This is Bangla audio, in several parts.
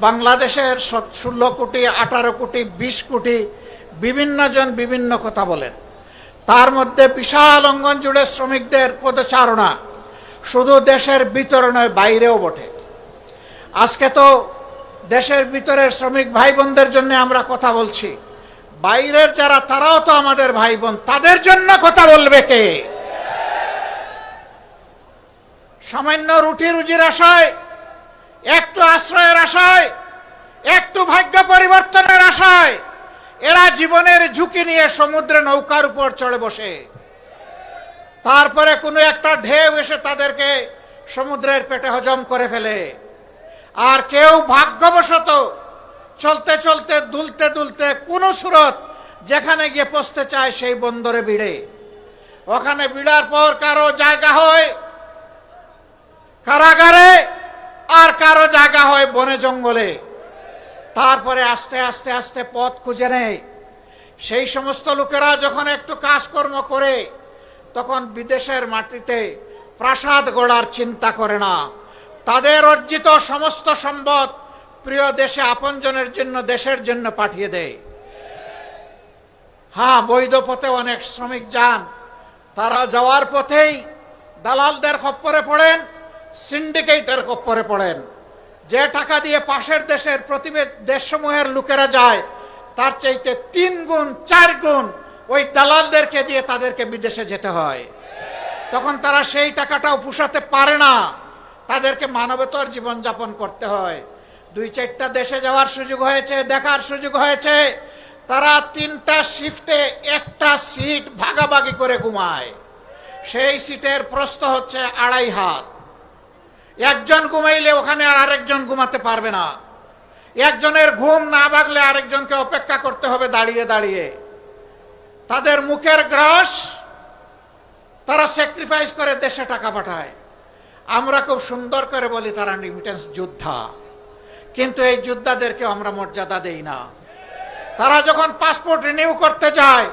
বাংলাদেশের 16 কোটি, 18 কোটি, 20 কোটি বিভিন্ন জন বিভিন্ন কথা বলেন। তার মধ্যে বিশাল অঙ্গন জুড়ে শ্রমিকদের পদচারণা শুধু দেশের ভিতরে নয়, বাইরেও বটে। আজকে তো দেশের ভিতরের শ্রমিক ভাই বোনদের জন্য আমরা কথা বলছি, বাইরের যারা তারাও তো আমাদের ভাই বোন, তাদের জন্য কথা বলবে কে? সামান্য রুটি রুজির আশায়, একটু আশ্রয়ের আশায়, একটু ভাগ্য পরিবর্তনের আশায় এরা জীবনের ঝুঁকি নিয়ে সমুদ্রে নৌকার উপর চড়ে বসে, তারপরে কোনো একটা ঢেউ এসে তাদেরকে সমুদ্রের পেটে হজম করে ফেলে। আর কেউ ভাগ্যবশত চলতে চলতে দুলতে দুলতে কোনো সুরত যেখানে গিয়ে পৌঁছতে চায় সেই বন্দরে ভিড়ে। ওখানে ভিড়ার পর কারো জায়গা হয় কারাগারে, আর কারো জায়গা হয় বনে জঙ্গলে। তারপরে আস্তে আস্তে আস্তে পথ খুঁজে নেয়। সেই সমস্ত লোকেরা যখন একটু কাজকর্ম করে, তখন বিদেশের মাটিতে প্রাসাদ গড়ার চিন্তা করে না। তাদের অর্জিত সমস্ত সম্পদ প্রিয় দেশে আপনজনের জন্য, দেশের জন্য পাঠিয়ে দেয়। হ্যাঁ, বৈধ পথে অনেক শ্রমিক যান, তারা যাওয়ার পথেই দালালদের খপ্পরে পড়েন, সিন্ডিকেটের খপ্পরে পড়েন। যে টাকা দিয়ে পাশের দেশের দেশসমূহের লোকেরা যায়, তার চাইতে 3 গুণ 4 গুণ ওই দালালদেরকে দিয়ে তাদেরকে বিদেশে যেতে হয়। তখন তারা সেই টাকাটাও পুষাতে পারে না, তাদেরকে মানবেতর জীবনযাপন করতে হয়। 2-4টা দেশে যাওয়ার সুযোগ হয়েছে, দেখার সুযোগ হয়েছে, তারা 3টা শিফটে একটা সিট ভাগাভাগি করে ঘুমায়। সেই সিটের প্রস্থ হচ্ছে 2.5 হাত। একজন ঘুমাইলে ওখানে আর আরেকজন ঘুমাতে পারবে না। একজনের ঘুম না ভাগলে আরেকজনকে অপেক্ষা করতে হবে দাঁড়িয়ে দাঁড়িয়ে। তাদের মুখের গ্রাস তারা স্যাক্রিফাইস করে দেশে টাকা পাঠায়। আমরা খুব সুন্দর করে বলি তারা রিমিটেন্স যোদ্ধা, কিন্তু এই যোদ্ধাদেরকে আমরা মর্যাদা দেই না। তারা যখন পাসপোর্ট রিনিউ করতে যায়,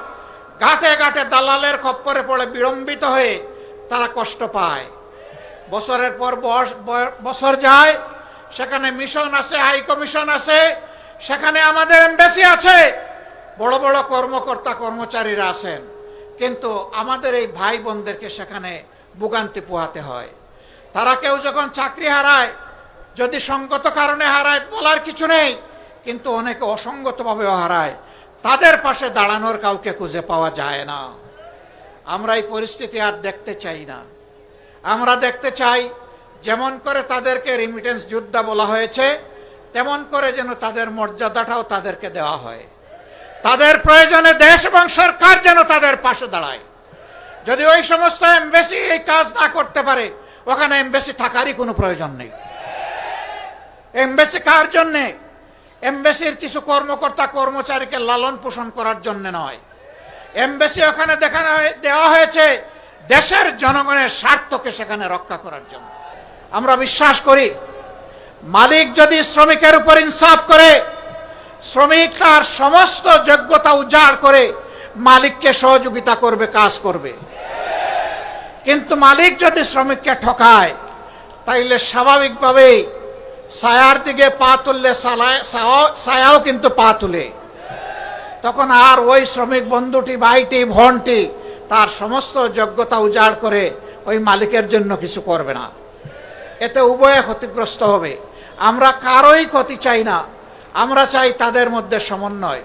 ঘাটে ঘাটে দালালের খপ্পরে পড়ে বিড়ম্বিত হয়ে তারা কষ্ট পায়। বছরের পর বছর যায়, সেখানে মিশন আছে, হাই কমিশন আছে, সেখানে আমাদের এমবাসি আছে, বড় বড় কর্মকর্তা কর্মচারীরা আছেন, কিন্তু আমাদের এই ভাই বোনদেরকে সেখানে ভোগান্তি পোহাতে হয়। তারা কেউ যখন চাকরি হারায়, যদি সঙ্গত কারণে হারায় বলার কিছু নেই, কিন্তু অনেকে অসঙ্গতভাবেও হারায়, তাদের পাশে দাঁড়ানোর কাউকে খুঁজে পাওয়া যায় না। আমরা এই পরিস্থিতি আর দেখতে চাই না। আমরা দেখতে চাই যেমন করে তাদেরকে রিমিটেন্স যোদ্ধা বলা হয়েছে, তেমন করে যেন তাদের মর্যাদাটাও তাদেরকে দেওয়া হয়। তাদের প্রয়োজনে দেশ এবং সরকার যেন তাদের পাশে দাঁড়ায়। যদি ওই সমস্ত এমবাসি এই কাজ না করতে পারে, ওখানে এমবাসি থাকারই কোনো প্রয়োজন নেই। এমবাসি কার জন্যে? এমবাসির কিছু কর্মকর্তা কর্মচারীকে লালন পোষণ করার জন্য নয়। এমবাসি ওখানে দেওয়া হয়েছে দেশের জনগণের স্বার্থকে সেখানে রক্ষা করার জন্য। আমরা বিশ্বাস করি, মালিক যদি শ্রমিকের উপর ইনসাফ করে, শ্রমিক তার সমস্ত যোগ্যতা উজাড় করে মালিককে সহযোগিতা করবে, কাজ করবে। কিন্তু মালিক যদি শ্রমিককে ঠকায়, তাইলে স্বাভাবিকভাবেই ছায়ার দিকে পা তুললে ছায়াও কিন্তু পা তুলে। তখন আর ওই শ্রমিক বন্ধুটি, ভাইটি, বোনটি তার সমস্ত যোগ্যতা উজাড় করে ওই মালিকের জন্য কিছু করবে না। এতে উভয়ে ক্ষতিগ্রস্ত হবে। আমরা কারোই ক্ষতি চাই না, আমরা চাই তাদের মধ্যে সমন্বয়।